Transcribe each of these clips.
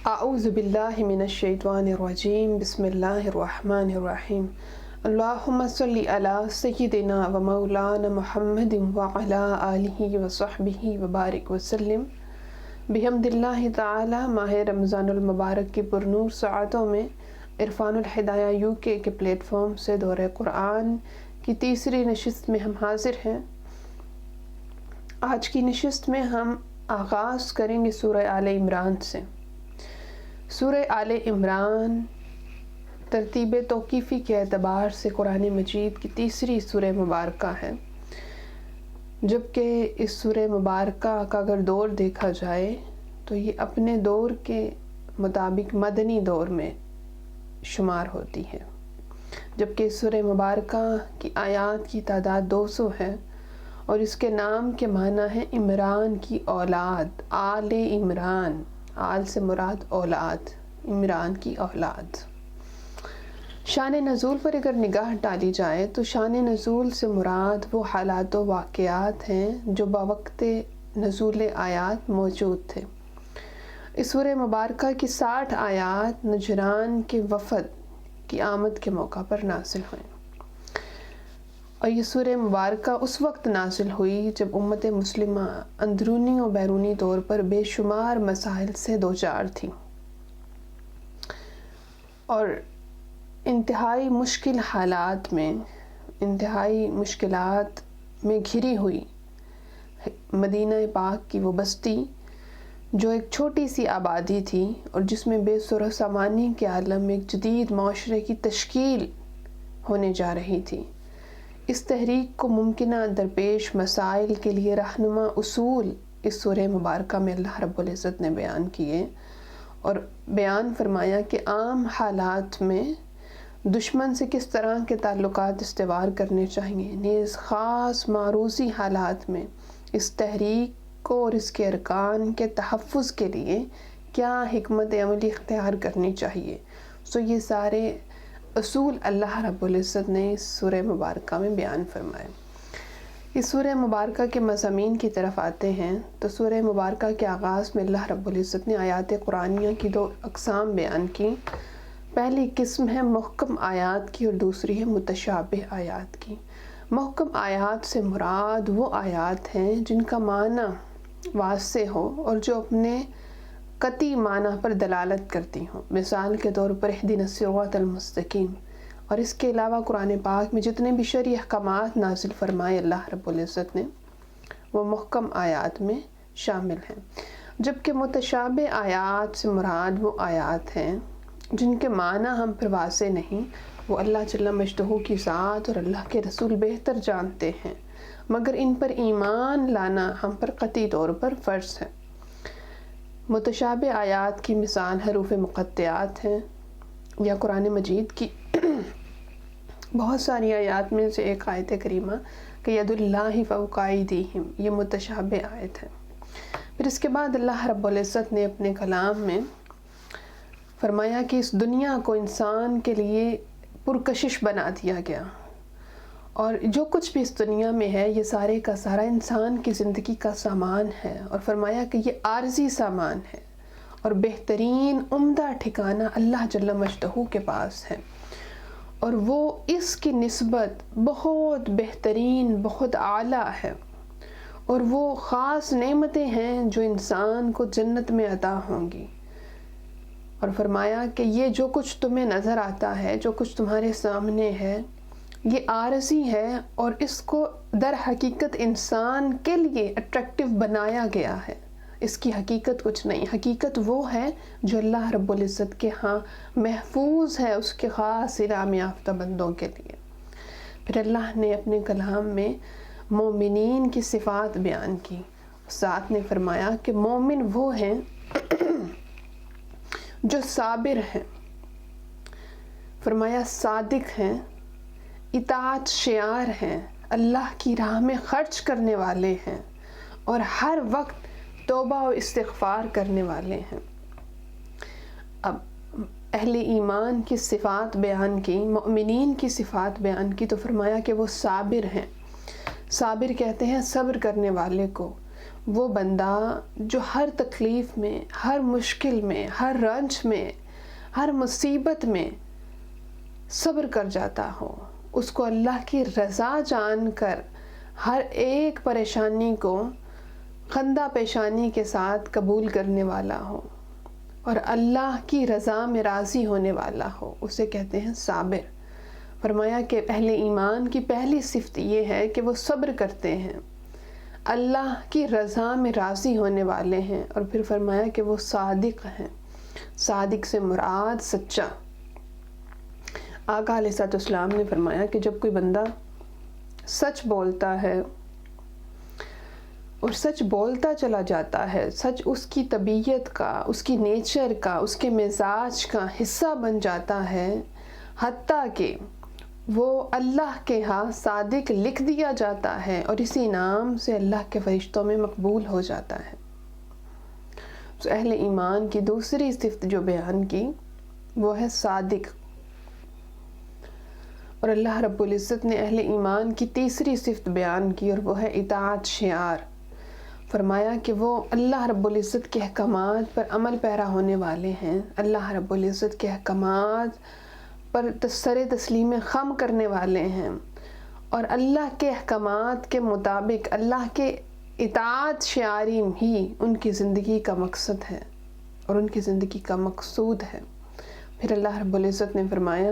اعوذ باللہ من الشیطان الرجیم بسم اللہ الرحمن الرحیم اللہم صلی علی سیدنا و مولانا محمد وعلی آلہ وصحبہ وبارک وسلم۔ بحمد اللہ تعالی ماہ رمضان المبارک کی پرنور ساعتوں میں عرفان الہدایہ UK کے پلیٹ فارم سے دورہ قرآن کی تیسری نشست میں ہم حاضر ہیں۔ آج کی نشست میں ہم آغاز کریں گے سورہ آل عمران سے۔ سورہ آل عمران ترتیب توقیفی کے اعتبار سے قرآن مجید کی تیسری سورہ مبارکہ ہے، جبکہ اس سورہ مبارکہ کا اگر دور دیکھا جائے تو یہ اپنے دور کے مطابق مدنی دور میں شمار ہوتی ہے، جبکہ اس سورہ مبارکہ کی آیات کی تعداد 200 ہے اور اس کے نام کے معنی ہے عمران کی اولاد۔ آل عمران، آل سے مراد اولاد، عمران کی اولاد۔ شان نزول پر اگر نگاہ ڈالی جائے تو شان نزول سے مراد وہ حالات و واقعات ہیں جو بوقت نزول آیات موجود تھے۔ اس سورہ مبارکہ کی 60 آیات نجران کے وفد کی آمد کے موقع پر نازل ہوئیں، اور یہ سورہ مبارکہ اس وقت نازل ہوئی جب امت مسلمہ اندرونی و بیرونی طور پر بے شمار مسائل سے دوچار تھی اور انتہائی مشکل حالات میں، انتہائی مشکلات میں گھری ہوئی مدینہ پاک کی وہ بستی جو ایک چھوٹی سی آبادی تھی اور جس میں بے سر و سامانی کے عالم میں ایک جدید معاشرے کی تشکیل ہونے جا رہی تھی۔ اس تحریک کو ممکنہ درپیش مسائل کے لیے رہنما اصول اس سورہ مبارکہ میں اللہ رب العزت نے بیان کیے اور بیان فرمایا کہ عام حالات میں دشمن سے کس طرح کے تعلقات استوار کرنے چاہیے، نیز خاص معروضی حالات میں اس تحریک کو اور اس کے ارکان کے تحفظ کے لیے کیا حکمت عملی اختیار کرنی چاہیے۔ یہ سارے اصول اللہ رب العزت نے اس سورہ مبارکہ میں بیان فرمائے۔ اس سورہ مبارکہ کے مضامین کی طرف آتے ہیں تو سورہ مبارکہ کے آغاز میں اللہ رب العزت نے آیات قرآنیہ کی 2 اقسام بیان کی۔ پہلی قسم ہے محکم آیات کی اور دوسری ہے متشابہ آیات کی۔ محکم آیات سے مراد وہ آیات ہیں جن کا معنی واضح ہو اور جو اپنے قطعی معنی پر دلالت کرتی ہوں، مثال کے طور پر اہدنا الصراط المستقیم۔ اور اس کے علاوہ قرآن پاک میں جتنے بھی شرعی احکامات نازل فرمائے اللہ رب العزت نے وہ محکم آیات میں شامل ہیں، جبکہ متشابہ آیات سے مراد وہ آیات ہیں جن کے معنی ہم پر واضح نہیں، وہ اللہ جل مجدہ کی ذات اور اللہ کے رسول بہتر جانتے ہیں، مگر ان پر ایمان لانا ہم پر قطعی طور پر فرض ہے۔ متشابہ آیات کی مثال حروف مقطعات ہیں، یا قرآن مجید کی بہت ساری آیات میں سے ایک آیت کریمہ کہ ید اللہ فوق ایدیہم، یہ متشابہ آیت ہے۔ پھر اس کے بعد اللہ رب العزت نے اپنے کلام میں فرمایا کہ اس دنیا کو انسان کے لیے پرکشش بنا دیا گیا، اور جو کچھ بھی اس دنیا میں ہے یہ سارے کا سارا انسان کی زندگی کا سامان ہے، اور فرمایا کہ یہ عارضی سامان ہے اور بہترین عمدہ ٹھکانہ اللہ جل مجدہ کے پاس ہے، اور وہ اس کی نسبت بہت بہترین، بہت اعلیٰ ہے، اور وہ خاص نعمتیں ہیں جو انسان کو جنت میں عطا ہوں گی۔ اور فرمایا کہ یہ جو کچھ تمہیں نظر آتا ہے، جو کچھ تمہارے سامنے ہے، یہ عارضی ہے اور اس کو در حقیقت انسان کے لیے اٹریکٹیو بنایا گیا ہے، اس کی حقیقت کچھ نہیں۔ حقیقت وہ ہے جو اللہ رب العزت کے ہاں محفوظ ہے اس کے خاص انعام یافتہ بندوں کے لیے۔ پھر اللہ نے اپنے کلام میں مومنین کی صفات بیان کی، ساتھ نے فرمایا کہ مومن وہ ہیں جو صابر ہیں، فرمایا صادق ہیں، اطاعت شعار ہیں، اللہ کی راہ میں خرچ کرنے والے ہیں، اور ہر وقت توبہ و استغفار کرنے والے ہیں۔ اب اہل ایمان کی صفات بیان کی، مؤمنین کی صفات بیان کی تو فرمایا کہ وہ صابر ہیں۔ صابر کہتے ہیں صبر کرنے والے کو، وہ بندہ جو ہر تکلیف میں، ہر مشکل میں، ہر رنج میں، ہر مصیبت میں صبر کر جاتا ہو، اس کو اللہ کی رضا جان کر ہر ایک پریشانی کو خندہ پیشانی کے ساتھ قبول کرنے والا ہو اور اللہ کی رضا میں راضی ہونے والا ہو، اسے کہتے ہیں صابر۔ فرمایا کہ اہل ایمان کی پہلی صفت یہ ہے کہ وہ صبر کرتے ہیں، اللہ کی رضا میں راضی ہونے والے ہیں، اور پھر فرمایا کہ وہ صادق ہیں۔ صادق سے مراد سچا۔ آقا علیہ السلام نے فرمایا کہ جب کوئی بندہ سچ بولتا ہے اور سچ بولتا چلا جاتا ہے، سچ اس کی طبیعت کا، اس کی نیچر کا، اس کے مزاج کا حصہ بن جاتا ہے، حتیٰ کہ وہ اللہ کے ہاں صادق لکھ دیا جاتا ہے اور اسی نام سے اللہ کے فرشتوں میں مقبول ہو جاتا ہے۔ تو اہل ایمان کی دوسری صفت جو بیان کی وہ ہے صادق، اور اللہ رب العزت نے اہل ایمان کی تیسری صفت بیان کی اور وہ ہے اطاعت شعار۔ فرمایا کہ وہ اللہ رب العزت کے احکامات پر عمل پیرا ہونے والے ہیں، اللہ رب العزت کے احکامات پر سر تسلیم خم کرنے والے ہیں، اور اللہ کے احکامات کے مطابق اللہ کے اطاعت شعاری ہی ان کی زندگی کا مقصد ہے اور ان کی زندگی کا مقصود ہے۔ پھر اللہ رب العزت نے فرمایا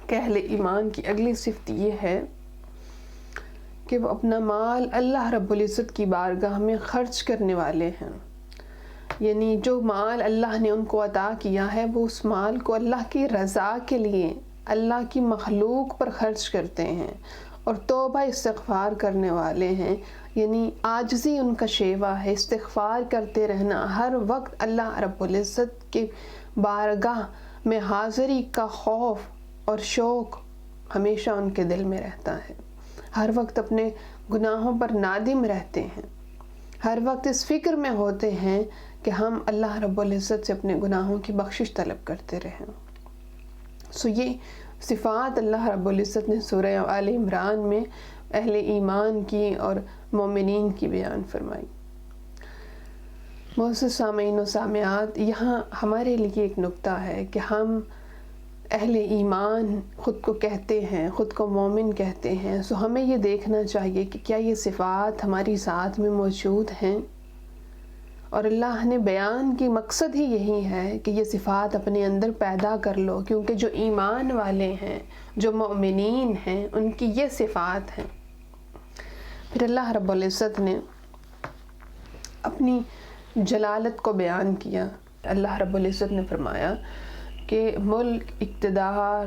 کہ اہل ایمان کی اگلی صفت یہ ہے کہ وہ اپنا مال اللہ رب العزت کی بارگاہ میں خرچ کرنے والے ہیں، یعنی جو مال اللہ نے ان کو عطا کیا ہے وہ اس مال کو اللہ کی رضا کے لیے اللہ کی مخلوق پر خرچ کرتے ہیں اور توبہ استغفار کرنے والے ہیں، یعنی عاجزی ان کا شیوا ہے، استغفار کرتے رہنا، ہر وقت اللہ رب العزت کی بارگاہ میں حاضری کا خوف اور شوق ہمیشہ ان کے دل میں رہتا ہے، ہر وقت اپنے گناہوں پر نادم رہتے ہیں، ہر وقت اس فکر میں ہوتے ہیں کہ ہم اللہ رب العزت سے اپنے گناہوں کی بخشش طلب کرتے رہیں۔ یہ صفات اللہ رب العزت نے سورہ آل عمران میں اہل ایمان کی اور مومنین کی بیان فرمائی۔ معزز سامعین و سامعات، یہاں ہمارے لیے ایک نکتہ ہے کہ ہم اہل ایمان خود کو کہتے ہیں، خود کو مومن کہتے ہیں، سو ہمیں یہ دیکھنا چاہیے کہ کیا یہ صفات ہماری ذات میں موجود ہیں، اور اللہ نے بیان کی مقصد ہی یہی ہے کہ یہ صفات اپنے اندر پیدا کر لو، کیونکہ جو ایمان والے ہیں، جو مومنین ہیں، ان کی یہ صفات ہیں۔ پھر اللہ رب العزت نے اپنی جلالت کو بیان کیا۔ اللہ رب العزت نے فرمایا کہ ملک، اقتدار،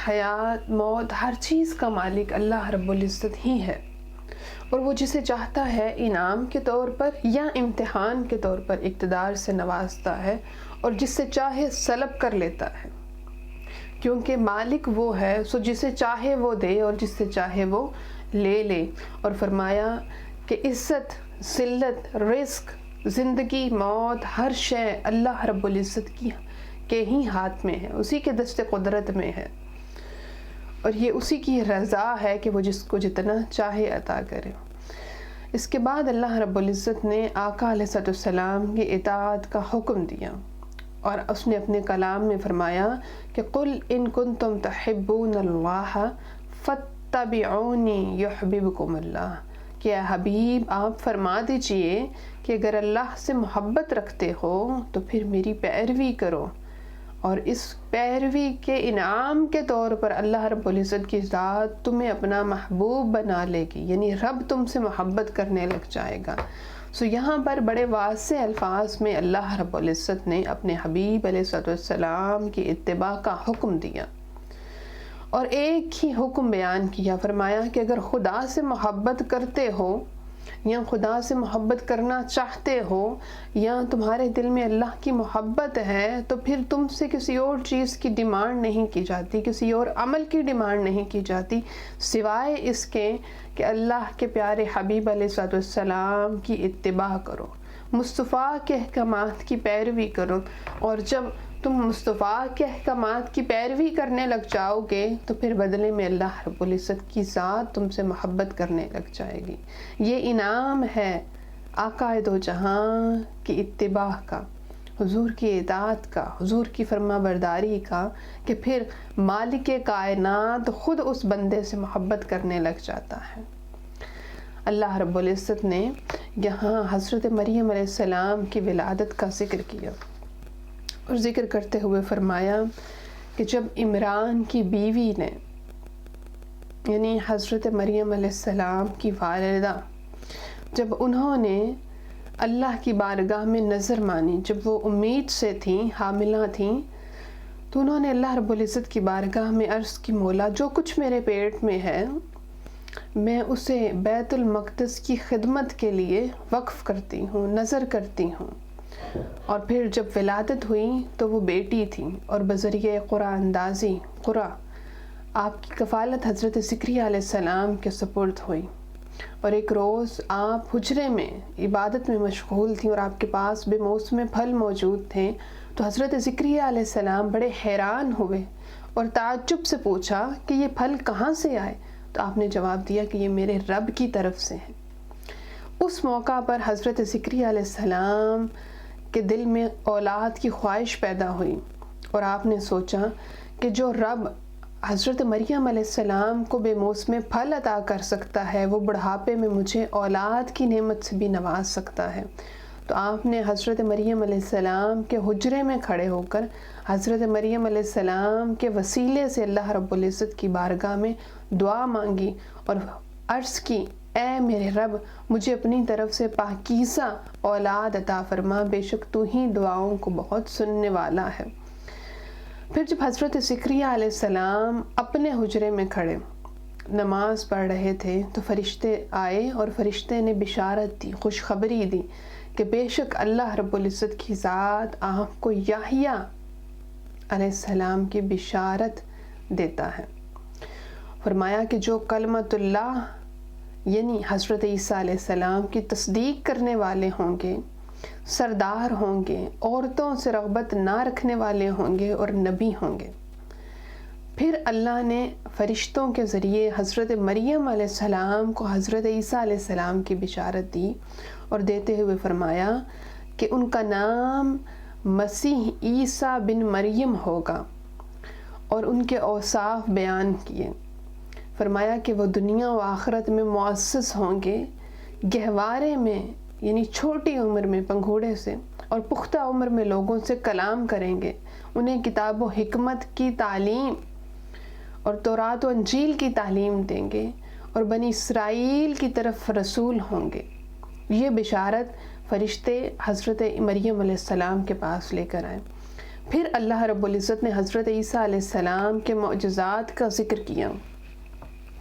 حیات، موت، ہر چیز کا مالک اللہ رب العزت ہی ہے، اور وہ جسے چاہتا ہے انعام کے طور پر یا امتحان کے طور پر اقتدار سے نوازتا ہے، اور جس سے چاہے سلب کر لیتا ہے، کیونکہ مالک وہ ہے، سو جسے چاہے وہ دے اور جس سے چاہے وہ لے لے۔ اور فرمایا کہ عزت، ذلت، رزق، زندگی، موت، ہر شے اللہ رب العزت کے ہی ہاتھ میں ہے، اسی کے دست قدرت میں ہے، اور یہ اسی کی رضا ہے کہ وہ جس کو جتنا چاہے عطا کرے۔ اس کے بعد اللہ رب العزت نے آقا علیہ السلام کی اطاعت کا حکم دیا، اور اس نے اپنے کلام میں فرمایا کہ قُلْ إِن كُنتُمْ تُحِبُّونَ اللَّهَ فَاتَّبِعُونِي يُحْبِبْكُمُ اللَّهُ، کہ اے حبیب آپ فرما دیجئے کہ اگر اللہ سے محبت رکھتے ہو تو پھر میری پیروی کرو، اور اس پیروی کے انعام کے طور پر اللہ رب العزت کی ذات تمہیں اپنا محبوب بنا لے گی، یعنی رب تم سے محبت کرنے لگ جائے گا۔ یہاں پر بڑے واضح الفاظ میں اللہ رب العزت نے اپنے حبیب علیہ السلام کی اتباع کا حکم دیا، اور ایک ہی حکم بیان کیا۔ فرمایا کہ اگر خدا سے محبت کرتے ہو یا خدا سے محبت کرنا چاہتے ہو یا تمہارے دل میں اللہ کی محبت ہے، تو پھر تم سے کسی اور چیز کی ڈیمانڈ نہیں کی جاتی، کسی اور عمل کی ڈیمانڈ نہیں کی جاتی، سوائے اس کے کہ اللہ کے پیارے حبیب علیہ السلام کی اتباع کرو، مصطفیٰ کے احکامات کی پیروی کرو، اور جب تم مصطفیٰ کے احکامات کی پیروی کرنے لگ جاؤ گے تو پھر بدلے میں اللہ رب العزت کی ذات تم سے محبت کرنے لگ جائے گی۔ یہ انعام ہے آقا دو جہاں کی اتباع کا، حضور کی اطاعت کا، حضور کی فرما برداری کا، کہ پھر مالک کائنات خود اس بندے سے محبت کرنے لگ جاتا ہے۔ اللہ رب العزت نے یہاں حضرت مریم علیہ السلام کی ولادت کا ذکر کیا اور ذکر کرتے ہوئے فرمایا کہ جب عمران کی بیوی نے، یعنی حضرت مریم علیہ السلام کی والدہ، جب انہوں نے اللہ کی بارگاہ میں نظر مانی، جب وہ امید سے تھیں، حاملہ تھیں، تو انہوں نے اللہ رب العزت کی بارگاہ میں عرض کی، مولا جو کچھ میرے پیٹ میں ہے میں اسے بیت المقدس کی خدمت کے لیے وقف کرتی ہوں، نظر کرتی ہوں۔ اور پھر جب ولادت ہوئی تو وہ بیٹی تھی اور بذریعہ قرآن اندازی قرآن آپ کی کفالت حضرت زکریا علیہ السلام کے سپرد ہوئی۔ اور ایک روز آپ حجرے میں عبادت میں مشغول تھیں اور آپ کے پاس بے موسم پھل موجود تھے، تو حضرت زکریا علیہ السلام بڑے حیران ہوئے اور تعجب سے پوچھا کہ یہ پھل کہاں سے آئے؟ تو آپ نے جواب دیا کہ یہ میرے رب کی طرف سے ہیں۔ اس موقع پر حضرت زکریا علیہ السلام کے دل میں اولاد کی خواہش پیدا ہوئی اور آپ نے سوچا کہ جو رب حضرت مریم علیہ السلام کو بے موسم پھل عطا کر سکتا ہے، وہ بڑھاپے میں مجھے اولاد کی نعمت سے بھی نواز سکتا ہے۔ تو آپ نے حضرت مریم علیہ السلام کے حجرے میں کھڑے ہو کر حضرت مریم علیہ السلام کے وسیلے سے اللہ رب العزت کی بارگاہ میں دعا مانگی اور عرض کی، اے میرے رب مجھے اپنی طرف سے پاکیزہ اولاد عطا فرما، بے شک تو ہی دعاؤں کو بہت سننے والا ہے۔ پھر جب حضرت زکریا علیہ السلام اپنے حجرے میں کھڑے نماز پڑھ رہے تھے تو فرشتے آئے اور فرشتے نے بشارت دی، خوشخبری دی کہ بے شک اللہ رب العزت کی ذات آپ کو یحییٰ علیہ السلام کی بشارت دیتا ہے۔ فرمایا کہ جو کلمۃ اللہ یعنی حضرت عیسیٰ علیہ السلام کی تصدیق کرنے والے ہوں گے، سردار ہوں گے، عورتوں سے رغبت نہ رکھنے والے ہوں گے اور نبی ہوں گے۔ پھر اللہ نے فرشتوں کے ذریعے حضرت مریم علیہ السلام کو حضرت عیسیٰ علیہ السلام کی بشارت دی اور دیتے ہوئے فرمایا کہ ان کا نام مسیح عیسیٰ بن مریم ہوگا، اور ان کے اوصاف بیان کیے۔ فرمایا کہ وہ دنیا و آخرت میں معزز ہوں گے، گہوارے میں یعنی چھوٹی عمر میں پنگھوڑے سے اور پختہ عمر میں لوگوں سے کلام کریں گے، انہیں کتاب و حکمت کی تعلیم اور تورات و انجیل کی تعلیم دیں گے اور بنی اسرائیل کی طرف رسول ہوں گے۔ یہ بشارت فرشتے حضرت مریم علیہ السلام کے پاس لے کر آئے۔ پھر اللہ رب العزت نے حضرت عیسیٰ علیہ السلام کے معجزات کا ذکر کیا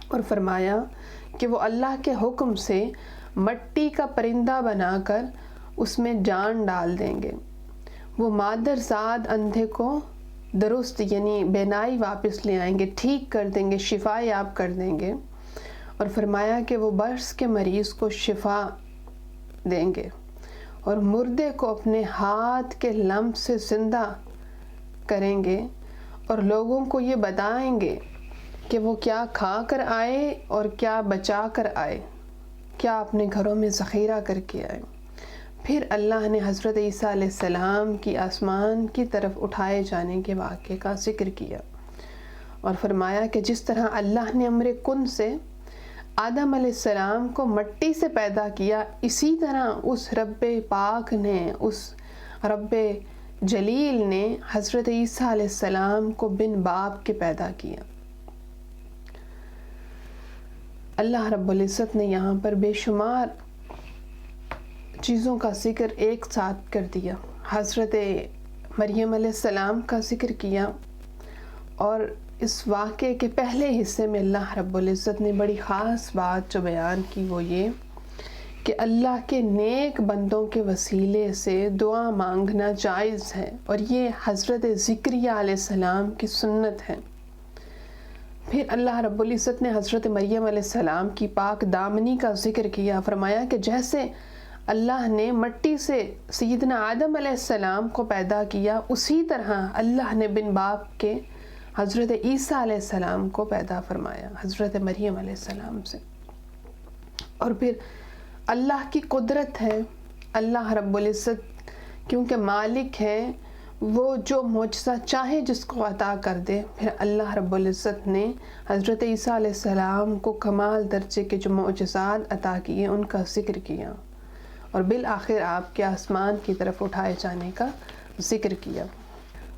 اور فرمایا کہ وہ اللہ کے حکم سے مٹی کا پرندہ بنا کر اس میں جان ڈال دیں گے، وہ مادرزاد اندھے کو درست یعنی بینائی واپس لے آئیں گے، ٹھیک کر دیں گے، شفا یاب کر دیں گے، اور فرمایا کہ وہ برس کے مریض کو شفا دیں گے اور مردے کو اپنے ہاتھ کے لمس سے زندہ کریں گے اور لوگوں کو یہ بتائیں گے کہ وہ کیا کھا کر آئے اور کیا بچا کر آئے، کیا اپنے گھروں میں ذخیرہ کر کے آئے۔ پھر اللہ نے حضرت عیسیٰ علیہ السلام کی آسمان کی طرف اٹھائے جانے کے واقعے کا ذکر کیا اور فرمایا کہ جس طرح اللہ نے امر کن سے آدم علیہ السلام کو مٹی سے پیدا کیا، اسی طرح اس رب پاک نے، اس رب جلیل نے حضرت عیسیٰ علیہ السلام کو بن باپ کے پیدا کیا۔ اللہ رب العزت نے یہاں پر بے شمار چیزوں کا ذکر ایک ساتھ کر دیا۔ حضرت مریم علیہ السلام کا ذکر کیا اور اس واقعے کے پہلے حصے میں اللہ رب العزت نے بڑی خاص بات جو بیان کی وہ یہ کہ اللہ کے نیک بندوں کے وسیلے سے دعا مانگنا جائز ہے، اور یہ حضرت زکریا علیہ السلام کی سنت ہے۔ پھر اللہ رب العزت نے حضرت مریم علیہ السلام کی پاک دامنی کا ذکر کیا، فرمایا کہ جیسے اللہ نے مٹی سے سیدنا آدم علیہ السلام کو پیدا کیا، اسی طرح اللہ نے بن باپ کے حضرت عیسیٰ علیہ السلام کو پیدا فرمایا حضرت مریم علیہ السلام سے۔ اور پھر اللہ کی قدرت ہے، اللہ رب العزت کیونکہ مالک ہے، وہ جو معجزہ چاہے جس کو عطا کر دے۔ پھر اللہ رب العزت نے حضرت عیسیٰ علیہ السلام کو کمال درجے کے جو معجزات عطا کیے ان کا ذکر کیا، اور بالآخر آپ کے آسمان کی طرف اٹھائے جانے کا ذکر کیا۔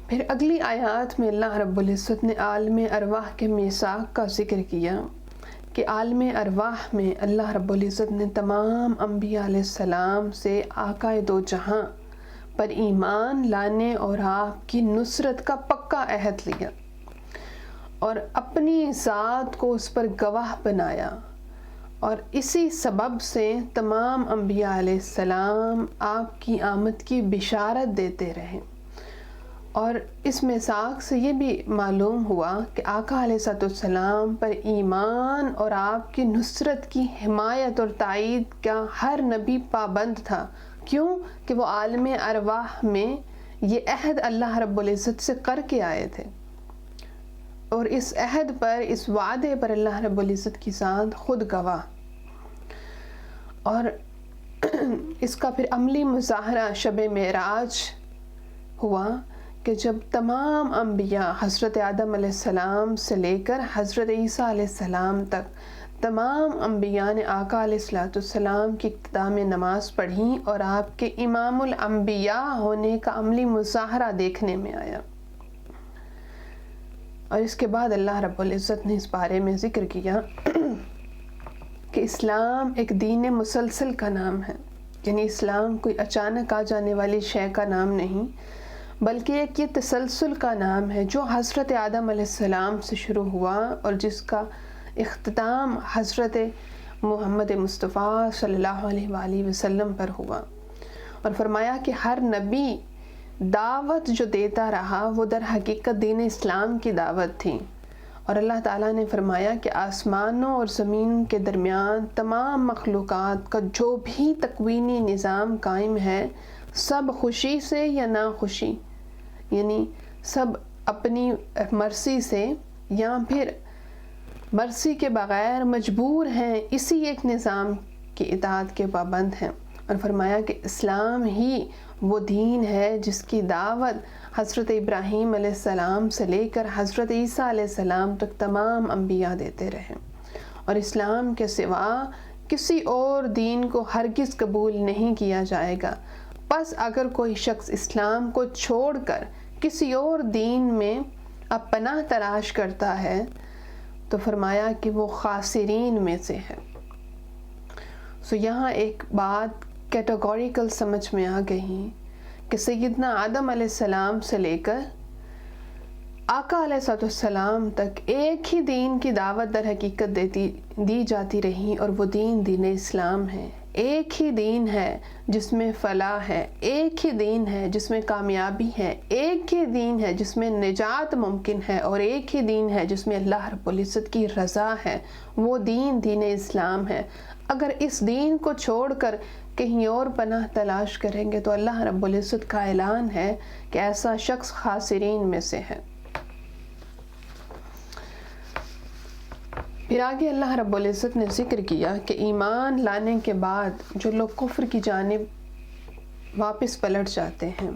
پھر اگلی آیات میں اللہ رب العزت نے عالم ارواح کے میثاق کا ذکر کیا کہ عالم ارواح میں اللہ رب العزت نے تمام انبیاء علیہ السلام سے آقا دو جہاں پر ایمان لانے اور آپ کی نصرت کا پکا عہد لیا، اور اپنی ذات کو اس پر گواہ بنایا، اور اسی سبب سے تمام انبیاء علیہ السلام آپ کی آمد کی بشارت دیتے رہے۔ اور اس میثاق سے یہ بھی معلوم ہوا کہ آقا علیہ السلام پر ایمان اور آپ کی نصرت کی حمایت اور تائید کا ہر نبی پابند تھا۔ کیوں کہ وہ عالم ارواح میں یہ عہد اللہ رب العزت سے کر کے آئے تھے، اور اس عہد پر، اس وعدے پر اللہ رب العزت کی ذات خود گواہ۔ اور اس کا پھر عملی مظاہرہ شب معراج ہوا کہ جب تمام انبیاء حضرت آدم علیہ السلام سے لے کر حضرت عیسیٰ علیہ السلام تک تمام انبیاء نے آقا علیہ السلام کی ابتدا میں نماز پڑھی، اور آپ کے امام الانبیاء ہونے کا عملی مظاہرہ دیکھنے میں آیا۔ اور اس کے بعد اللہ رب العزت نے اس بارے میں ذکر کیا کہ اسلام ایک دین مسلسل کا نام ہے، یعنی اسلام کوئی اچانک آ جانے والی شے کا نام نہیں، بلکہ ایک یہ تسلسل کا نام ہے جو حضرت آدم علیہ السلام سے شروع ہوا، اور جس کا اختتام حضرت محمد مصطفیٰ صلی اللہ علیہ وآلہ وسلم پر ہوا۔ اور فرمایا کہ ہر نبی دعوت جو دیتا رہا وہ در حقیقت دین اسلام کی دعوت تھی، اور اللہ تعالیٰ نے فرمایا کہ آسمانوں اور زمین کے درمیان تمام مخلوقات کا جو بھی تکوینی نظام قائم ہے، سب خوشی سے یا ناخوشی، یعنی سب اپنی مرضی سے یا پھر مرضی کے بغیر مجبور ہیں، اسی ایک نظام کی اطاعت کے پابند ہیں۔ اور فرمایا کہ اسلام ہی وہ دین ہے جس کی دعوت حضرت ابراہیم علیہ السلام سے لے کر حضرت عیسیٰ علیہ السلام تک تمام انبیاء دیتے رہے، اور اسلام کے سوا کسی اور دین کو ہرگز قبول نہیں کیا جائے گا۔ پس اگر کوئی شخص اسلام کو چھوڑ کر کسی اور دین میں اب پناہ تلاش کرتا ہے تو فرمایا کہ وہ خاسرین میں سے ہے۔ یہاں ایک بات کیٹیگوریکل سمجھ میں آ گئی کہ سیدنا آدم علیہ السلام سے لے کر آقا علیہ السلام تک ایک ہی دین کی دعوت در حقیقت دی جاتی رہی، اور وہ دین اسلام ہے۔ ایک ہی دین ہے جس میں فلاح ہے، ایک ہی دین ہے جس میں کامیابی ہے، ایک ہی دین ہے جس میں نجات ممکن ہے، اور ایک ہی دین ہے جس میں اللہ رب العزت کی رضا ہے۔ وہ دین اسلام ہے۔ اگر اس دین کو چھوڑ کر کہیں اور پناہ تلاش کریں گے تو اللہ رب العزت کا اعلان ہے کہ ایسا شخص خاسرین میں سے ہے۔ پھر آگے اللہ رب العزت نے ذکر کیا کہ ایمان لانے کے بعد جو لوگ کفر کی جانب واپس پلٹ جاتے ہیں،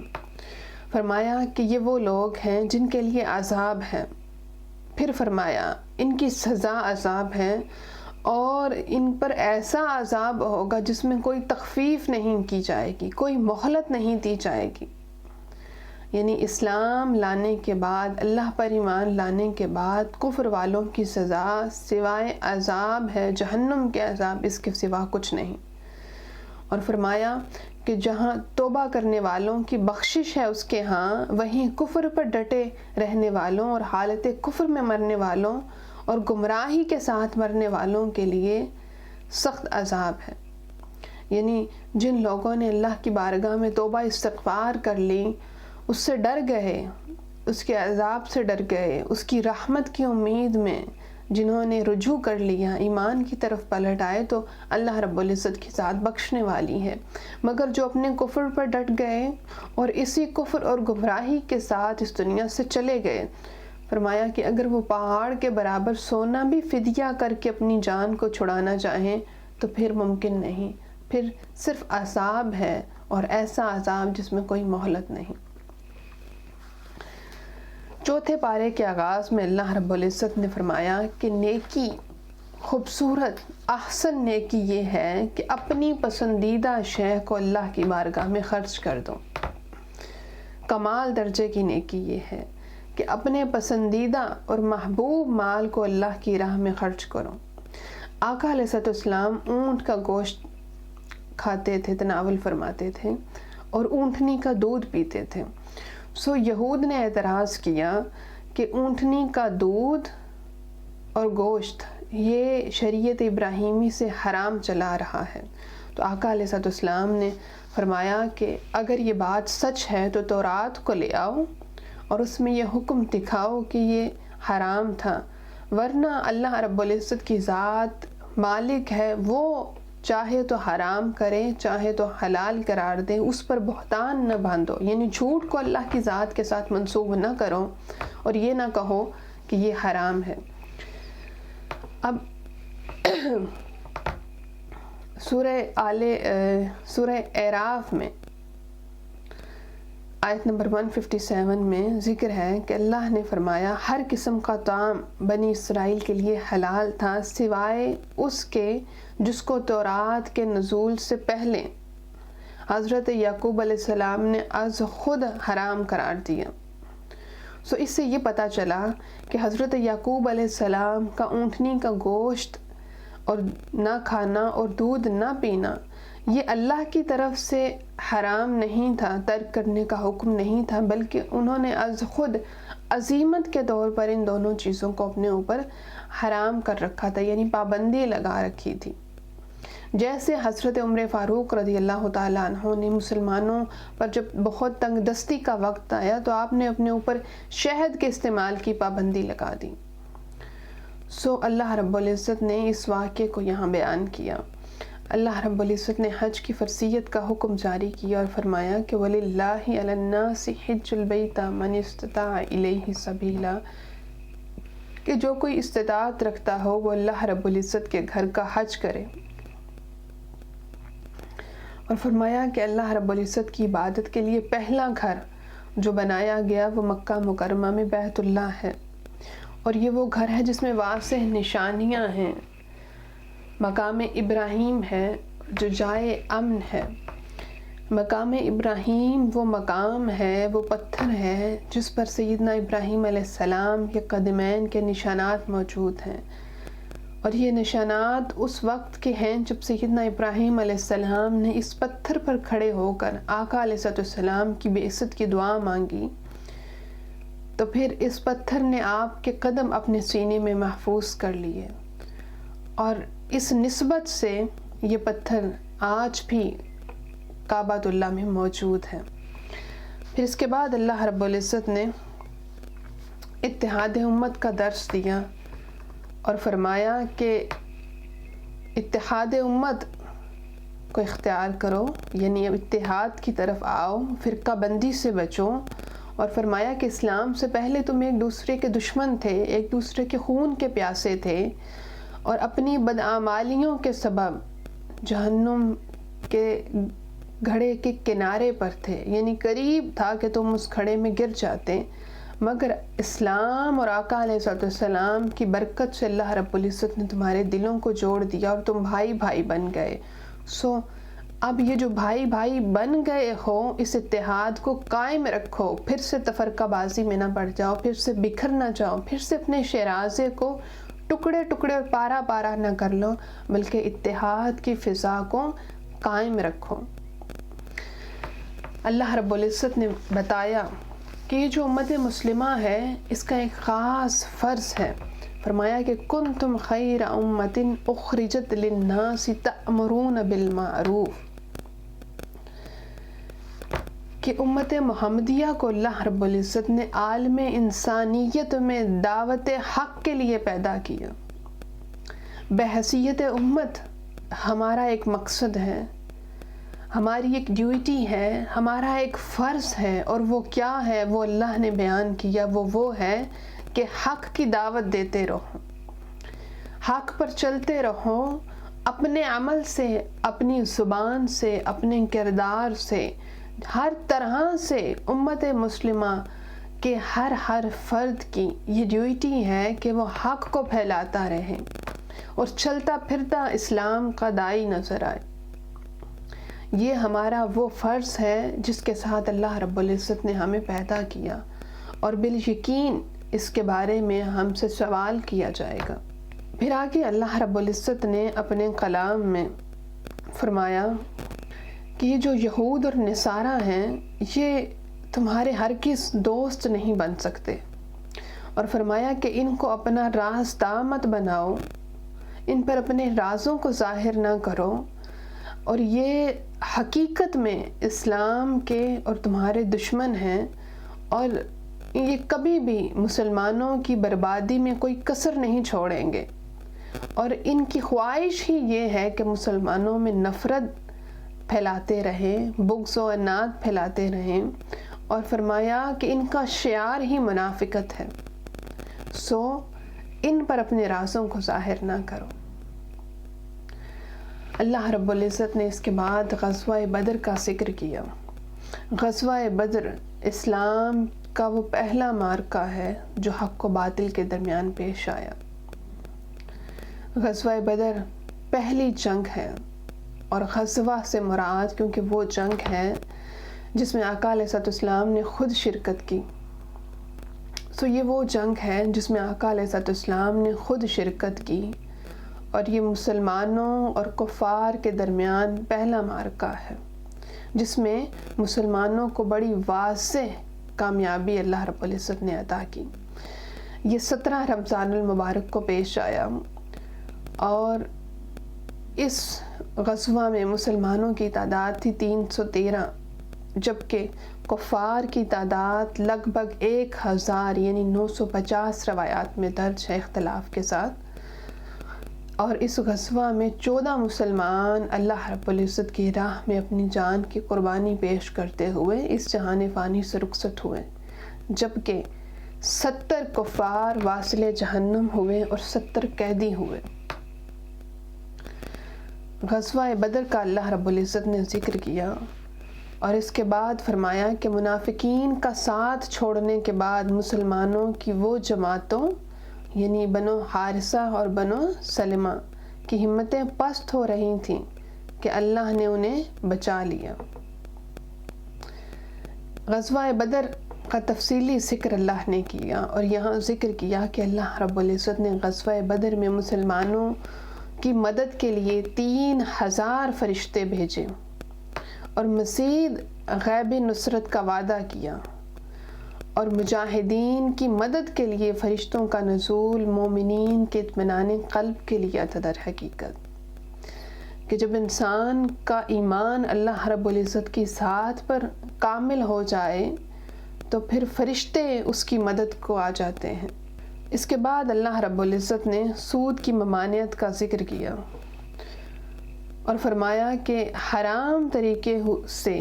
فرمایا کہ یہ وہ لوگ ہیں جن کے لیے عذاب ہے۔ پھر فرمایا ان کی سزا عذاب ہے، اور ان پر ایسا عذاب ہوگا جس میں کوئی تخفیف نہیں کی جائے گی، کوئی مہلت نہیں دی جائے گی۔ یعنی اسلام لانے کے بعد، اللہ پر ایمان لانے کے بعد کفر والوں کی سزا سوائے عذاب ہے، جہنم کے عذاب، اس کے سوا کچھ نہیں۔ اور فرمایا کہ جہاں توبہ کرنے والوں کی بخشش ہے اس کے ہاں، وہیں کفر پر ڈٹے رہنے والوں اور حالت کفر میں مرنے والوں اور گمراہی کے ساتھ مرنے والوں کے لیے سخت عذاب ہے۔ یعنی جن لوگوں نے اللہ کی بارگاہ میں توبہ استغفار کر لی، اس سے ڈر گئے، اس کے عذاب سے ڈر گئے، اس کی رحمت کی امید میں جنہوں نے رجوع کر لیا، ایمان کی طرف پلٹ آئے تو اللہ رب العزت کی ذات بخشنے والی ہے۔ مگر جو اپنے کفر پر ڈٹ گئے اور اسی کفر اور گمراہی کے ساتھ اس دنیا سے چلے گئے، فرمایا کہ اگر وہ پہاڑ کے برابر سونا بھی فدیہ کر کے اپنی جان کو چھڑانا چاہیں تو پھر ممکن نہیں، پھر صرف عذاب ہے، اور ایسا عذاب جس میں کوئی مہلت نہیں۔ چوتھے پارے کے آغاز میں اللہ رب العزت نے فرمایا کہ نیکی، خوبصورت احسن نیکی یہ ہے کہ اپنی پسندیدہ شے کو اللہ کی بارگاہ میں خرچ کر دو۔ کمال درجے کی نیکی یہ ہے کہ اپنے پسندیدہ اور محبوب مال کو اللہ کی راہ میں خرچ کرو۔ آقا علیہ السلام اونٹ کا گوشت کھاتے تھے، تناول فرماتے تھے، اور اونٹنی کا دودھ پیتے تھے۔ سو یہود نے اعتراض کیا کہ اونٹنی کا دودھ اور گوشت یہ شریعت ابراہیمی سے حرام چلا رہا ہے۔ تو آقا علیہ السلام نے فرمایا کہ اگر یہ بات سچ ہے تو تورات کو لے آؤ اور اس میں یہ حکم دکھاؤ کہ یہ حرام تھا، ورنہ اللہ رب العزت کی ذات مالک ہے، وہ چاہے تو حرام کرے چاہے تو حلال قرار دے، اس پر بہتان نہ باندھو، یعنی جھوٹ کو اللہ کی ذات کے ساتھ منسوب نہ کرو اور یہ نہ کہو کہ یہ حرام ہے۔ اب سورہ اعراف میں آیت نمبر 157 میں ذکر ہے کہ اللہ نے فرمایا ہر قسم کا طعام بنی اسرائیل کے لیے حلال تھا سوائے اس کے جس کو تورات کے نزول سے پہلے حضرت یعقوب علیہ السلام نے از خود حرام قرار دیا۔ سو اس سے یہ پتہ چلا کہ حضرت یعقوب علیہ السلام کا اونٹنی کا گوشت اور نہ کھانا اور دودھ نہ پینا یہ اللہ کی طرف سے حرام نہیں تھا، ترک کرنے کا حکم نہیں تھا، بلکہ انہوں نے از خود عزیمت کے طور پر ان دونوں چیزوں کو اپنے اوپر حرام کر رکھا تھا، یعنی پابندی لگا رکھی تھی۔ جیسے حضرت عمر فاروق رضی اللہ تعالیٰ عنہ نے مسلمانوں پر جب بہت تنگ دستی کا وقت آیا تو آپ نے اپنے اوپر شہد کے استعمال کی پابندی لگا دی۔ سو اللہ رب العزت نے اس واقعے کو یہاں بیان کیا۔ اللہ رب العزت نے حج کی فرضیت کا حکم جاری کیا اور فرمایا کہ وَلِلَّهِ عَلَى النَّاسِ حِجُّ الْبَيْتِ مَنِ اسْتَطَاعَ إِلَيْهِ سَبِيلًا، کہ جو کوئی استطاعت رکھتا ہو وہ اللہ رب العزت کے گھر کا حج کرے۔ اور فرمایا کہ اللہ رب العزت کی عبادت کے لیے پہلا گھر جو بنایا گیا وہ مکہ مکرمہ میں بیت اللہ ہے، اور یہ وہ گھر ہے جس میں واضح نشانیاں ہیں۔ مقام ابراہیم ہے جو جائے امن ہے۔ مقام ابراہیم وہ مقام ہے، وہ پتھر ہے جس پر سیدنا ابراہیم علیہ السلام کے قدمین کے نشانات موجود ہیں، اور یہ نشانات اس وقت کے ہیں جب سیدنا ابراہیم علیہ السلام نے اس پتھر پر کھڑے ہو کر آقا علیہ السلام کی بعثت کی دعا مانگی، تو پھر اس پتھر نے آپ کے قدم اپنے سینے میں محفوظ کر لیے، اور اس نسبت سے یہ پتھر آج بھی کعبۃ اللہ میں موجود ہے۔ پھر اس کے بعد اللہ رب العزت نے اتحاد امت کا درس دیا اور فرمایا کہ اتحاد امت کو اختیار کرو، یعنی اتحاد کی طرف آؤ، فرقہ بندی سے بچو، اور فرمایا کہ اسلام سے پہلے تم ایک دوسرے کے دشمن تھے، ایک دوسرے کے خون کے پیاسے تھے، اور اپنی بدعمالیوں کے سبب جہنم کے گھڑے کے کنارے پر تھے، یعنی قریب تھا کہ تم اس گھڑے میں گر جاتے، مگر اسلام اور آقا علیہ السلام کی برکت سے اللہ رب العزت نے تمہارے دلوں کو جوڑ دیا اور تم بھائی بھائی بن گئے۔ سو اب یہ جو بھائی بھائی بن گئے ہو، اس اتحاد کو قائم رکھو، پھر سے تفرقہ بازی میں نہ پڑ جاؤ، پھر سے بکھر نہ جاؤ، پھر سے اپنے شیرازے کو ٹکڑے ٹکڑے اور پارا پارا نہ کر لو، بلکہ اتحاد کی فضا کو قائم رکھو۔ اللہ رب العزت نے بتایا کہ یہ جو امت مسلمہ ہے اس کا ایک خاص فرض ہے۔ فرمایا کہ کنتم خیر امت اخرجت للناس تأمرون بالمعروف، کہ امت محمدیہ کو اللہ رب العزت نے عالم انسانیت میں دعوت حق کے لیے پیدا کیا۔ بحیثیت امت ہمارا ایک مقصد ہے، ہماری ایک ڈیوٹی ہے، ہمارا ایک فرض ہے، اور وہ کیا ہے وہ اللہ نے بیان کیا، وہ ہے کہ حق کی دعوت دیتے رہو، حق پر چلتے رہو، اپنے عمل سے، اپنی زبان سے، اپنے کردار سے، ہر طرح سے امت مسلمہ کے ہر فرد کی یہ ڈیوٹی ہے کہ وہ حق کو پھیلاتا رہے اور چلتا پھرتا اسلام کا داعی نظر آئے۔ یہ ہمارا وہ فرض ہے جس کے ساتھ اللہ رب العزت نے ہمیں پیدا کیا، اور بالیقین اس کے بارے میں ہم سے سوال کیا جائے گا۔ پھر آگے اللہ رب العزت نے اپنے کلام میں فرمایا کہ یہ جو یہود اور نصارہ ہیں یہ تمہارے ہرگز دوست نہیں بن سکتے، اور فرمایا کہ ان کو اپنا رازدار مت بناؤ، ان پر اپنے رازوں کو ظاہر نہ کرو، اور یہ حقیقت میں اسلام کے اور تمہارے دشمن ہیں، اور یہ کبھی بھی مسلمانوں کی بربادی میں کوئی کسر نہیں چھوڑیں گے، اور ان کی خواہش ہی یہ ہے کہ مسلمانوں میں نفرت پھیلاتے رہیں، بغض و عناد پھیلاتے رہیں، اور فرمایا کہ ان کا شعار ہی منافقت ہے، سو ان پر اپنے رازوں کو ظاہر نہ کرو۔ اللہ رب العزت نے اس کے بعد غزوہ بدر کا ذکر کیا۔ غزوہ بدر اسلام کا وہ پہلا معرکہ ہے جو حق و باطل کے درمیان پیش آیا۔ غزوہ بدر پہلی جنگ ہے، اور غزوہ سے مراد کیونکہ وہ جنگ ہے جس میں آقا علیہ السلام نے خود شرکت کی، سو یہ وہ جنگ ہے جس میں آقا علیہ السلام نے خود شرکت کی، اور یہ مسلمانوں اور کفار کے درمیان پہلا معرکہ ہے جس میں مسلمانوں کو بڑی واضح کامیابی اللہ رب العزت نے عطا کی۔ یہ 17 رمضان المبارک کو پیش آیا، اور اس غزوہ میں مسلمانوں کی تعداد تھی 313، جبکہ کفار کی تعداد لگ بھگ 1000 یعنی 950 روایات میں درج ہے اختلاف کے ساتھ۔ اور اس غزوہ میں 14 مسلمان اللہ رب العزت کی راہ میں اپنی جان کی قربانی پیش کرتے ہوئے اس جہان فانی سے رخصت ہوئے، جبکہ 70 کفار واصل جہنم ہوئے اور 70 قیدی ہوئے۔ غزوہ بدر کا اللہ رب العزت نے ذکر کیا، اور اس کے بعد فرمایا کہ منافقین کا ساتھ چھوڑنے کے بعد مسلمانوں کی وہ جماعتوں یعنی بنو حارثہ اور بنو سلمہ کی ہمتیں پست ہو رہی تھیں کہ اللہ نے انہیں بچا لیا۔ غزوہ بدر کا تفصیلی ذکر اللہ نے کیا، اور یہاں ذکر کیا کہ اللہ رب العزت نے غزوہ بدر میں مسلمانوں کی مدد کے لیے 3000 فرشتے بھیجے، اور مزید غیبی نصرت کا وعدہ کیا، اور مجاہدین کی مدد کے لیے فرشتوں کا نزول مومنین کے اطمینان قلب کے لیے تھا۔ در حقیقت کہ جب انسان کا ایمان اللہ رب العزت کی ذات پر کامل ہو جائے تو پھر فرشتے اس کی مدد کو آ جاتے ہیں۔ اس کے بعد اللہ رب العزت نے سود کی ممانعت کا ذکر کیا، اور فرمایا کہ حرام طریقے سے،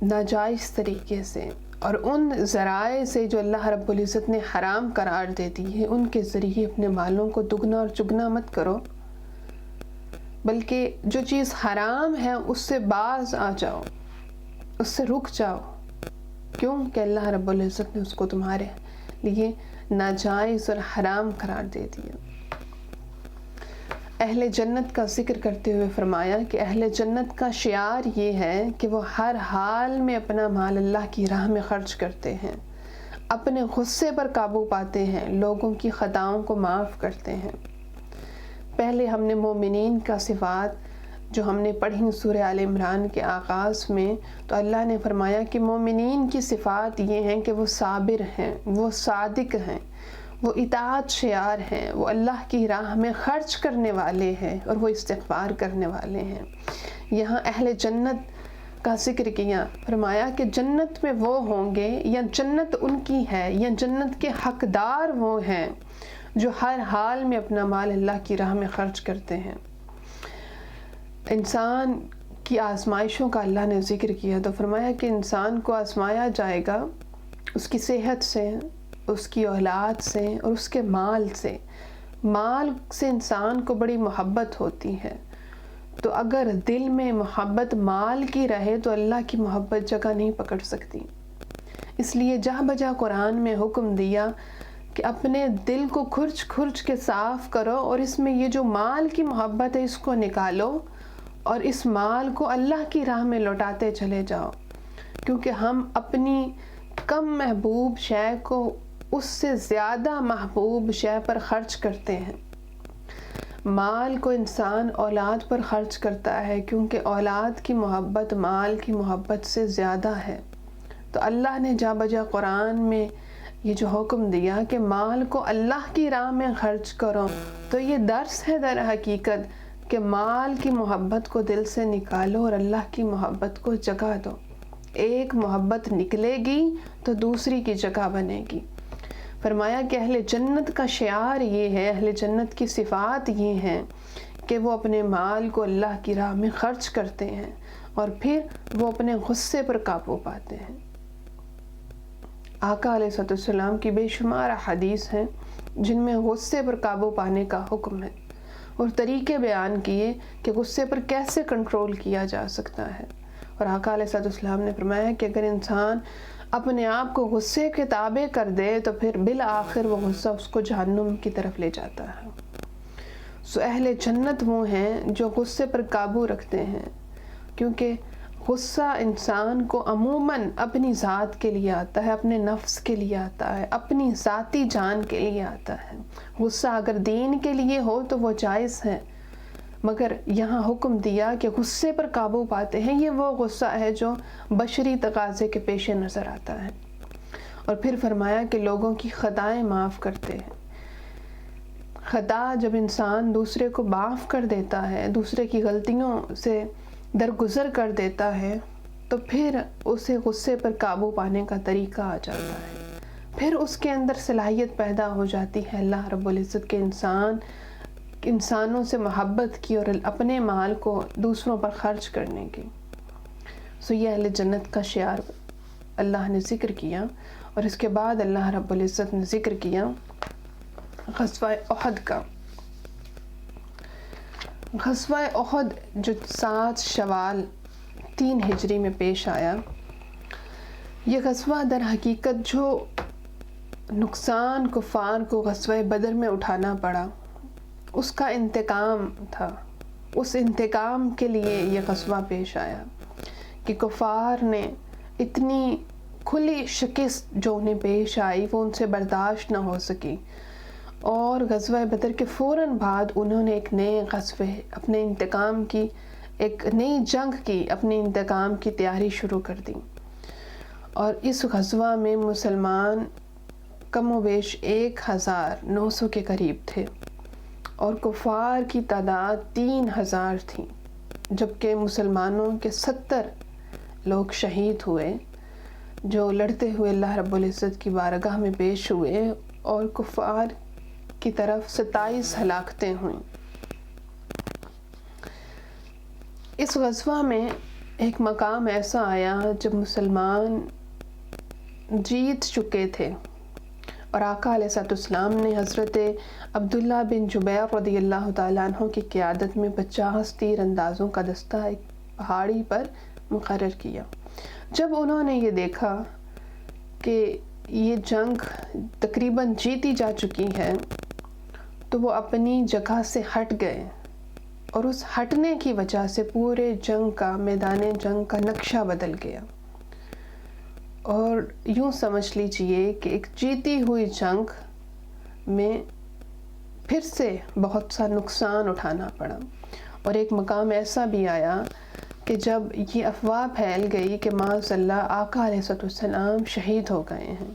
ناجائز طریقے سے، اور ان ذرائع سے جو اللہ رب العزت نے حرام قرار دے دی ہے، ان کے ذریعے اپنے مالوں کو دگنا اور چگنا مت کرو، بلکہ جو چیز حرام ہے اس سے باز آ جاؤ، اس سے رک جاؤ، کیوں کہ اللہ رب العزت نے اس کو تمہارے لیے ناجائز اور حرام قرار دے دیا۔ اہل جنت کا ذکر کرتے ہوئے فرمایا کہ اہل جنت کا شعار یہ ہے کہ وہ ہر حال میں اپنا مال اللہ کی راہ میں خرچ کرتے ہیں، اپنے غصے پر قابو پاتے ہیں، لوگوں کی خطاؤں کو معاف کرتے ہیں۔ پہلے ہم نے مومنین کا صفات جو ہم نے پڑھی سورہ آل عمران کے آغاز میں، تو اللہ نے فرمایا کہ مومنین کی صفات یہ ہیں کہ وہ صابر ہیں، وہ صادق ہیں، وہ اطاعت شیار ہیں، وہ اللہ کی راہ میں خرچ کرنے والے ہیں، اور وہ استغفار کرنے والے ہیں۔ یہاں اہل جنت کا ذکر کیا، فرمایا کہ جنت میں وہ ہوں گے، یا جنت ان کی ہے، یا جنت کے حقدار وہ ہیں جو ہر حال میں اپنا مال اللہ کی راہ میں خرچ کرتے ہیں۔ انسان کی آزمائشوں کا اللہ نے ذکر کیا تو فرمایا کہ انسان کو آزمایا جائے گا اس کی صحت سے، اس کی اولاد سے اور اس کے مال سے۔ مال سے انسان کو بڑی محبت ہوتی ہے، تو اگر دل میں محبت مال کی رہے تو اللہ کی محبت جگہ نہیں پکڑ سکتی۔ اس لیے جہاں بجا قرآن میں حکم دیا کہ اپنے دل کو کھرچ کھرچ کے صاف کرو اور اس میں یہ جو مال کی محبت ہے اس کو نکالو اور اس مال کو اللہ کی راہ میں لوٹاتے چلے جاؤ، کیونکہ ہم اپنی کم محبوب شے کو اس سے زیادہ محبوب شے پر خرچ کرتے ہیں۔ مال کو انسان اولاد پر خرچ کرتا ہے کیونکہ اولاد کی محبت مال کی محبت سے زیادہ ہے۔ تو اللہ نے جا بجا قرآن میں یہ جو حکم دیا کہ مال کو اللہ کی راہ میں خرچ کرو، تو یہ درس ہے در حقیقت کہ مال کی محبت کو دل سے نکالو اور اللہ کی محبت کو جگہ دو۔ ایک محبت نکلے گی تو دوسری کی جگہ بنے گی۔ فرمایا کہ اہل جنت کا شعار یہ ہے، اہل جنت کی صفات یہ ہیں کہ وہ اپنے مال کو اللہ کی راہ میں خرچ کرتے ہیں اور پھر وہ اپنے غصے پر قابو پاتے ہیں۔ آقا علیہ السلام کی بے شمار حدیث ہیں جن میں غصے پر قابو پانے کا حکم ہے اور طریقے بیان کیے کہ غصے پر کیسے کنٹرول کیا جا سکتا ہے۔ اور آقا علیہ السلام نے فرمایا کہ اگر انسان اپنے آپ کو غصے کے تابع کر دے تو پھر بالآخر وہ غصہ اس کو جہنم کی طرف لے جاتا ہے۔ سو اہل جنت وہ ہیں جو غصے پر قابو رکھتے ہیں، کیونکہ غصہ انسان کو عموماً اپنی ذات کے لیے آتا ہے، اپنے نفس کے لیے آتا ہے، اپنی ذاتی جان کے لیے آتا ہے۔ غصہ اگر دین کے لیے ہو تو وہ جائز ہے، مگر یہاں حکم دیا کہ غصے پر قابو پاتے ہیں، یہ وہ غصہ ہے جو بشری تقاضے کے پیش نظر آتا ہے۔ اور پھر فرمایا کہ لوگوں کی خطائیں معاف کرتے ہیں۔ خطا جب انسان دوسرے کو معاف کر دیتا ہے، دوسرے کی غلطیوں سے درگزر کر دیتا ہے، تو پھر اسے غصے پر قابو پانے کا طریقہ آ جاتا ہے، پھر اس کے اندر صلاحیت پیدا ہو جاتی ہے اللہ رب العزت کے انسانوں سے محبت کی اور اپنے مال کو دوسروں پر خرچ کرنے کی۔ سو یہ اہل جنت کا شعار اللہ نے ذکر کیا، اور اس کے بعد اللہ رب العزت نے ذکر کیا غزوہ احد کا۔ غزوہ احد جو 7 شوال 3 ہجری میں پیش آیا، یہ غزوہ در حقیقت جو نقصان کفار کو غزوہ بدر میں اٹھانا پڑا اس کا انتقام تھا۔ اس انتقام کے لیے یہ غزوہ پیش آیا کہ کفار نے اتنی کھلی شکست جو انہیں پیش آئی وہ ان سے برداشت نہ ہو سکی، اور غزوہ بدر کے فوراً بعد انہوں نے ایک نئے غزوے اپنے انتقام کی، ایک نئی جنگ کی، اپنے انتقام کی تیاری شروع کر دی۔ اور اس غزوہ میں مسلمان کم و بیش 1900 کے قریب تھے اور کفار کی تعداد 3000 تھی، جبکہ مسلمانوں کے 70 لوگ شہید ہوئے جو لڑتے ہوئے اللہ رب العزت کی بارگاہ میں پیش ہوئے، اور کفار کی طرف 27 ہلاکتیں ہوئیں۔ اس غزوہ میں ایک مقام ایسا آیا جب مسلمان جیت چکے تھے، اور آقا علیہ السلام نے حضرت عبداللہ بن جبیر رضی اللہ تعالیٰ عنہ کی قیادت میں 50 تیر اندازوں کا دستہ ایک پہاڑی پر مقرر کیا۔ جب انہوں نے یہ دیکھا کہ یہ جنگ تقریباً جیتی جا چکی ہے تو وہ اپنی جگہ سے ہٹ گئے، اور اس ہٹنے کی وجہ سے پورے جنگ کا میدان جنگ کا نقشہ بدل گیا، اور یوں سمجھ لیجئے کہ ایک جیتی ہوئی جنگ میں پھر سے بہت سا نقصان اٹھانا پڑا۔ اور ایک مقام ایسا بھی آیا کہ جب یہ افواہ پھیل گئی کہ معاذ اللہ آقا علیہ السلام شہید ہو گئے ہیں،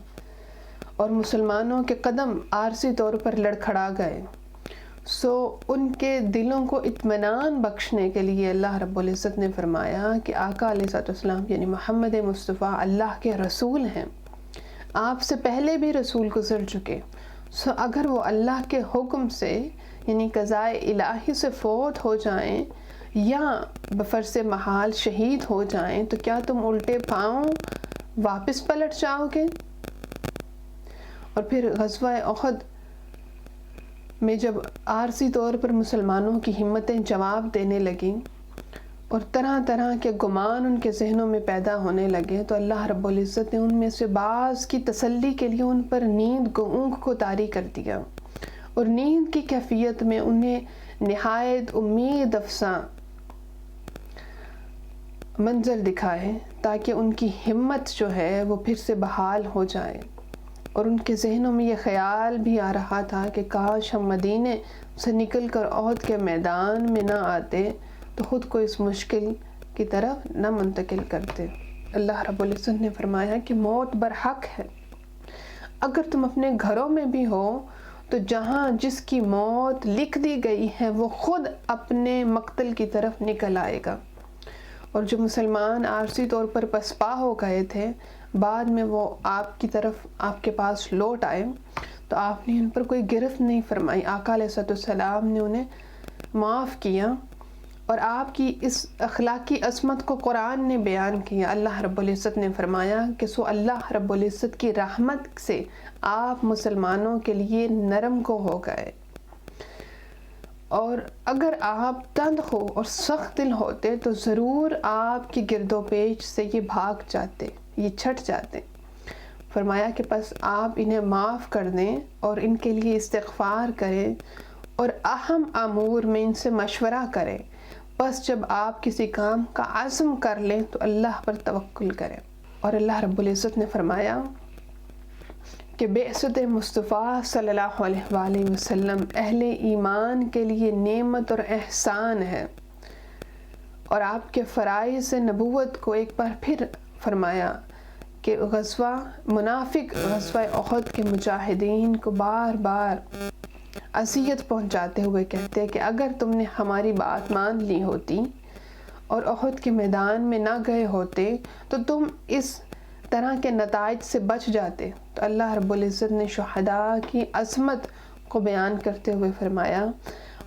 اور مسلمانوں کے قدم عارضی طور پر لڑکھڑا گئے، سو ان کے دلوں کو اطمینان بخشنے کے لیے اللہ رب العزت نے فرمایا کہ آقا علیہ السلام یعنی محمد مصطفیٰ اللہ کے رسول ہیں، آپ سے پہلے بھی رسول گزر چکے، اگر وہ اللہ کے حکم سے یعنی قضائے الہی سے فوت ہو جائیں یا بفرض محال شہید ہو جائیں تو کیا تم الٹے پاؤں واپس پلٹ جاؤ گے؟ اور پھر غزوہ احد میں جب عارضی طور پر مسلمانوں کی ہمتیں جواب دینے لگیں اور طرح طرح کے گمان ان کے ذہنوں میں پیدا ہونے لگے تو اللہ رب العزت نے ان میں سے بعض کی تسلی کے لیے ان پر نیند اونگ کو طاری کر دیا اور نیند کی کیفیت میں انہیں نہایت امید افزاں منظر دکھائے تاکہ ان کی ہمت جو ہے وہ پھر سے بحال ہو جائے، اور ان کے ذہنوں میں یہ خیال بھی آ رہا تھا کہ کاش ہم مدینے سے نکل کر احد کے میدان میں نہ آتے تو خود کو اس مشکل کی طرف نہ منتقل کرتے۔ اللہ رب العزت نے فرمایا کہ موت برحق ہے، اگر تم اپنے گھروں میں بھی ہو تو جہاں جس کی موت لکھ دی گئی ہے وہ خود اپنے مقتل کی طرف نکل آئے گا، اور جو مسلمان عارضی طور پر پسپا ہو گئے تھے بعد میں وہ آپ کی طرف آپ کے پاس لوٹ آئے تو آپ نے ان پر کوئی گرفت نہیں فرمائی، آقا علیہ السلام نے انہیں معاف کیا، اور آپ کی اس اخلاقی عظمت کو قرآن نے بیان کیا۔ اللہ رب العزت نے فرمایا کہ سو اللہ رب العزت کی رحمت سے آپ مسلمانوں کے لیے نرم کو ہو گئے، اور اگر آپ تند ہو اور سخت دل ہوتے تو ضرور آپ کی گرد و پیش سے یہ بھاگ جاتے، یہ چھٹ جاتے۔ فرمایا کہ پس آپ انہیں معاف کر دیں اور ان کے لیے استغفار کریں اور اہم امور میں ان سے مشورہ کریں، بس جب آپ کسی کام کا عزم کر لیں تو اللہ پر توکل کریں۔ اور اللہ رب العزت نے فرمایا کہ بعثت مصطفیٰ صلی اللہ علیہ وآلہ وسلم اہل ایمان کے لیے نعمت اور احسان ہے، اور آپ کے فرائض نبوت کو ایک بار پھر فرمایا کہ منافق غزوہ احد کے مجاہدین کو بار بار اذیت پہنچاتے ہوئے کہتے ہیں کہ اگر تم نے ہماری بات مان لی ہوتی اور احد کے میدان میں نہ گئے ہوتے تو تم اس طرح کے نتائج سے بچ جاتے۔ تو اللہ رب العزت نے شہداء کی عظمت کو بیان کرتے ہوئے فرمایا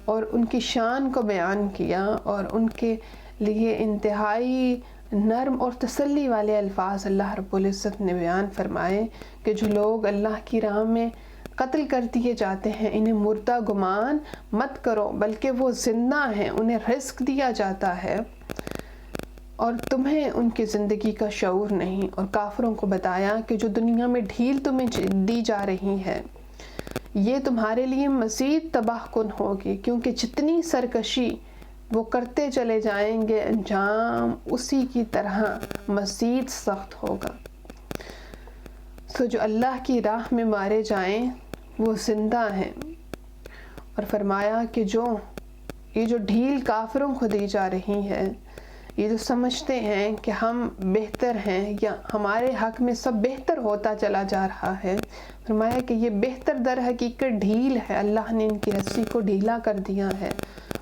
اور ان کی شان کو بیان کیا، اور ان کے لیے انتہائی نرم اور تسلی والے الفاظ اللہ رب العزت نے بیان فرمائے کہ جو لوگ اللہ کی راہ میں قتل کر دیے جاتے ہیں انہیں مردہ گمان مت کرو، بلکہ وہ زندہ ہیں، انہیں رزق دیا جاتا ہے اور تمہیں ان کی زندگی کا شعور نہیں۔ اور کافروں کو بتایا کہ جو دنیا میں ڈھیل تمہیں دی جا رہی ہے یہ تمہارے لیے مزید تباہ کن ہوگی، کیونکہ جتنی سرکشی وہ کرتے چلے جائیں گے انجام اسی کی طرح مزید سخت ہوگا۔ جو اللہ کی راہ میں مارے جائیں وہ زندہ ہیں، اور فرمایا کہ یہ جو ڈھیل کافروں کو دی جا رہی ہے، یہ جو سمجھتے ہیں کہ ہم بہتر ہیں یا ہمارے حق میں سب بہتر ہوتا چلا جا رہا ہے، فرمایا کہ یہ بہتر در حقیقت ڈھیل ہے، اللہ نے ان کی رسی کو ڈھیلا کر دیا ہے۔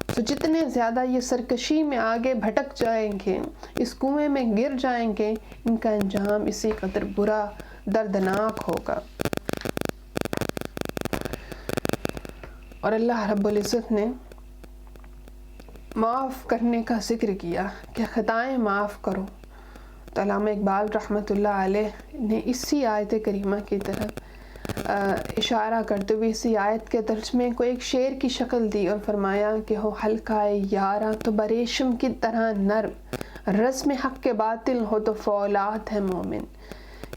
تو جتنے زیادہ یہ سرکشی میں آگے بھٹک جائیں گے، اس کنویں میں گر جائیں گے، ان کا انجام اسی قدر برا دردناک ہوگا۔ اور اللہ رب العزت نے معاف کرنے کا ذکر کیا کہ خطائیں معاف کرو، تو علامہ اقبال رحمۃ اللہ علیہ نے اسی آیت کریمہ کی طرف اشارہ کرتے ہوئے اسی آیت کے ترجمے کو ایک شعر کی شکل دی اور فرمایا کہ ہو حلقہ یارا تو بریشم کی طرح نرم، رسم حق کے باطل ہو تو فولاد ہے مومن۔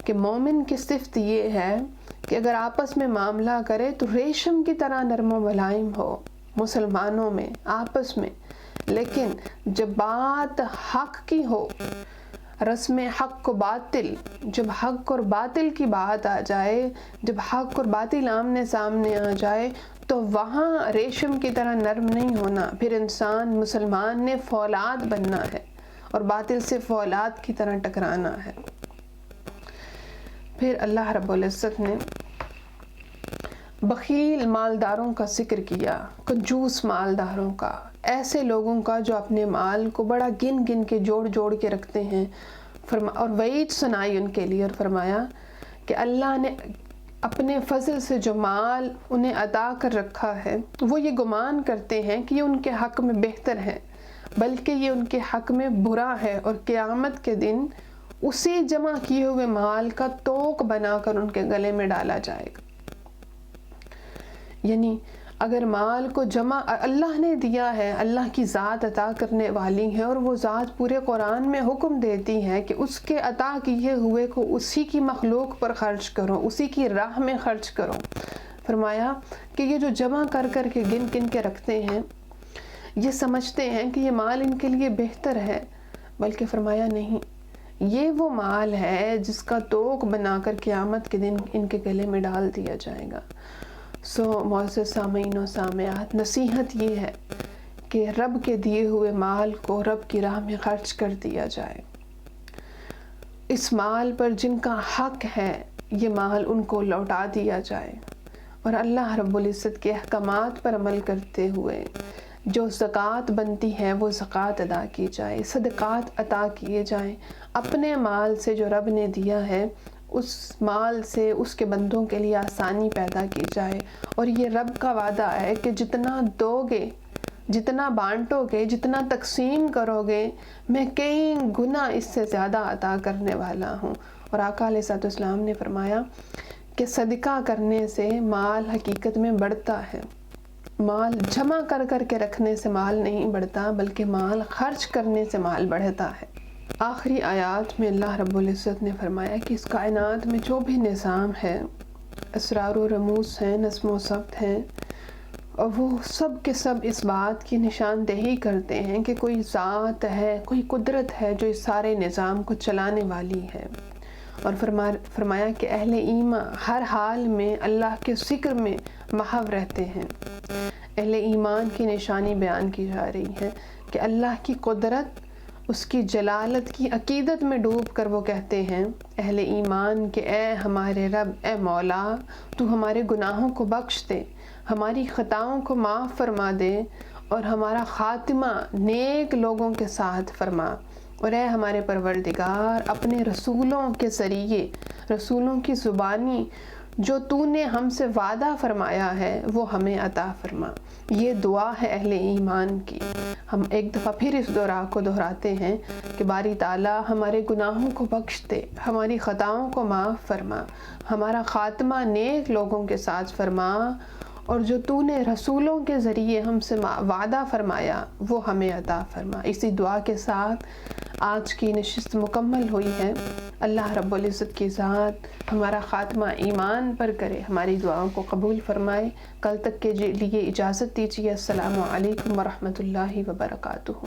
کہ مومن کی صفت یہ ہے کہ اگر آپس میں معاملہ کرے تو ریشم کی طرح نرم و ملائم ہو مسلمانوں میں آپس میں، لیکن جب بات حق کی ہو، رسم حق کو باطل، جب حق اور باطل کی بات آ جائے، جب حق اور باطل آمنے سامنے آ جائے تو وہاں ریشم کی طرح نرم نہیں ہونا، پھر انسان مسلمان نے فولاد بننا ہے اور باطل سے فولاد کی طرح ٹکرانا ہے۔ پھر اللہ رب العزت نے بخیل مالداروں کا ذکر کیا، کنجوس مالداروں کا، ایسے لوگوں کا جو اپنے مال کو بڑا گن گن کے جوڑ جوڑ کے رکھتے ہیں، اور وعید سنائی ان کے لیے اور فرمایا کہ اللہ نے اپنے فضل سے جو مال انہیں عطا کر رکھا ہے وہ یہ گمان کرتے ہیں کہ یہ ان کے حق میں بہتر ہے، بلکہ یہ ان کے حق میں برا ہے، اور قیامت کے دن اسی جمع کیے ہوئے مال کا توق بنا کر ان کے گلے میں ڈالا جائے گا۔ یعنی اگر مال کو جمع اللہ نے دیا ہے، اللہ کی ذات عطا کرنے والی ہے، اور وہ ذات پورے قرآن میں حکم دیتی ہے کہ اس کے عطا کیے ہوئے کو اسی کی مخلوق پر خرچ کرو، اسی کی راہ میں خرچ کرو۔ فرمایا کہ یہ جو جمع کر کر کے گن گن کے رکھتے ہیں، یہ سمجھتے ہیں کہ یہ مال ان کے لیے بہتر ہے، بلکہ فرمایا نہیں، یہ وہ مال ہے جس کا توق بنا کر قیامت کے دن ان کے گلے میں ڈال دیا جائے گا۔ معزز سامعین و سامعات، نصیحت یہ ہے کہ رب کے دیے ہوئے مال کو رب کی راہ میں خرچ کر دیا جائے۔ اس مال پر جن کا حق ہے یہ مال ان کو لوٹا دیا جائے، اور اللہ رب العزت کے احکامات پر عمل کرتے ہوئے جو زکوٰۃ بنتی ہے وہ زکوٰۃ ادا کی جائے، صدقات عطا کیے جائیں۔ اپنے مال سے جو رب نے دیا ہے اس مال سے اس کے بندوں کے لیے آسانی پیدا کی جائے، اور یہ رب کا وعدہ ہے کہ جتنا دو گے، جتنا بانٹو گے، جتنا تقسیم کرو گے، میں کئی گنا اس سے زیادہ عطا کرنے والا ہوں۔ اور آقا علیہ الصلوۃ والسلام نے فرمایا کہ صدقہ کرنے سے مال حقیقت میں بڑھتا ہے۔ مال جمع کر کر کے رکھنے سے مال نہیں بڑھتا، بلکہ مال خرچ کرنے سے مال بڑھتا ہے۔ آخری آیات میں اللہ رب العزت نے فرمایا کہ اس کائنات میں جو بھی نظام ہے، اسرار و رموز ہیں، نظم و ضبط ہیں، اور وہ سب کے سب اس بات کی نشاندہی کرتے ہیں کہ کوئی ذات ہے، کوئی قدرت ہے جو اس سارے نظام کو چلانے والی ہے۔ اور فرمایا کہ اہل ایمان ہر حال میں اللہ کے ذکر میں محو رہتے ہیں۔ اہل ایمان کی نشانی بیان کی جا رہی ہے کہ اللہ کی قدرت، اس کی جلالت کی عقیدت میں ڈوب کر وہ کہتے ہیں اہل ایمان کہ اے ہمارے رب، اے مولا، تو ہمارے گناہوں کو بخش دے، ہماری خطاؤں کو معاف فرما دے، اور ہمارا خاتمہ نیک لوگوں کے ساتھ فرما۔ اور اے ہمارے پروردگار، اپنے رسولوں کے ذریعے، رسولوں کی زبانی جو تو نے ہم سے وعدہ فرمایا ہے وہ ہمیں عطا فرما۔ یہ دعا ہے اہل ایمان کی۔ ہم ایک دفعہ پھر اس دعا کو دہراتے ہیں کہ باری تعالیٰ ہمارے گناہوں کو بخش دے، ہماری خطاؤں کو معاف فرما، ہمارا خاتمہ نیک لوگوں کے ساتھ فرما، اور جو تو نے رسولوں کے ذریعے ہم سے وعدہ فرمایا وہ ہمیں عطا فرما۔ اسی دعا کے ساتھ آج کی نشست مکمل ہوئی ہے۔ اللہ رب العزت کی ذات ہمارا خاتمہ ایمان پر کرے، ہماری دعاؤں کو قبول فرمائے۔ کل تک کے لیے اجازت دیجیے۔ السلام علیکم ورحمۃ اللہ وبرکاتہ۔